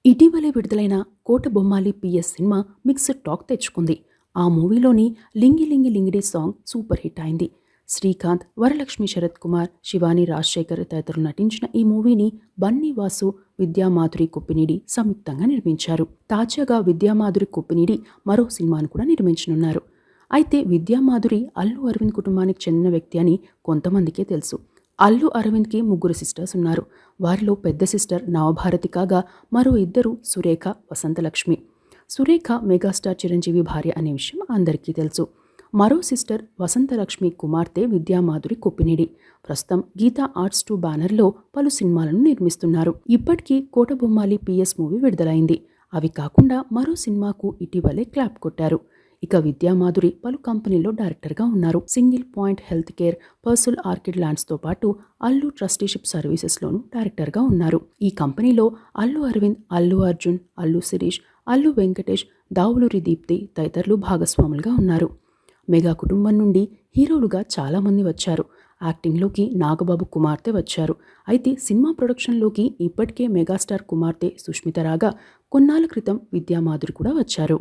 ఇటీవలే విడుదలైన కోట బొమ్మాలి పిఎస్ సినిమా మిక్స్డ్ టాక్ తెచ్చుకుంది. ఆ మూవీలోని లింగి లింగి లింగిడి సాంగ్ సూపర్ హిట్ అయింది. శ్రీకాంత్, వరలక్ష్మి శరత్ కుమార్, శివాని రాజశేఖర్ తదితరులు నటించిన ఈ మూవీని బన్నీ వాసు, విద్యామాధురి కుప్పినిడి సంయుక్తంగా నిర్మించారు. తాజాగా విద్యామాధురి కుప్పినిడి మరో సినిమాను కూడా నిర్మించనున్నారు. అయితే విద్యామాధురి అల్లు అరవింద్ కుటుంబానికి చెందిన వ్యక్తి అని కొంతమందికే తెలుసు. అల్లు అరవింద్కి ముగ్గురు సిస్టర్స్ ఉన్నారు. వారిలో పెద్ద సిస్టర్ నవభారతి కాగా మరో ఇద్దరు సురేఖ, వసంతలక్ష్మి. సురేఖ మెగాస్టార్ చిరంజీవి భార్య అనే విషయం అందరికీ తెలుసు. మరో సిస్టర్ వసంతలక్ష్మి కుమార్తె విద్యామాధురి కొప్పినేడి. ప్రస్తుతం గీతా ఆర్ట్స్ 2 బ్యానర్లో పలు సినిమాలను నిర్మిస్తున్నారు. ఇప్పటికీ కోటబొమ్మాలి పిఎస్ మూవీ విడుదలైంది. అవి కాకుండా మరో సినిమాకు ఇటీవలే క్లాప్ కొట్టారు. ఇక విద్యామాధురి పలు కంపెనీల్లో డైరెక్టర్గా ఉన్నారు. సింగిల్ పాయింట్ హెల్త్ కేర్, పర్సుల్ ఆర్కిడ్ ల్యాండ్స్తో పాటు అల్లు ట్రస్టీషిప్ సర్వీసెస్లోనూ డైరెక్టర్గా ఉన్నారు. ఈ కంపెనీలో అల్లు అరవింద్, అల్లు అర్జున్, అల్లు శిరీష్, అల్లు వెంకటేష్, దావులూరి దీప్తి తదితరులు భాగస్వాములుగా ఉన్నారు. మెగా కుటుంబం నుండి హీరోలుగా చాలామంది వచ్చారు. యాక్టింగ్లోకి నాగబాబు కుమార్తె వచ్చారు. అయితే సినిమా ప్రొడక్షన్లోకి ఇప్పటికే మెగాస్టార్ కుమార్తె సుష్మిత రాగా కొన్నాళ్ల క్రితం విద్యామాధురి కూడా వచ్చారు.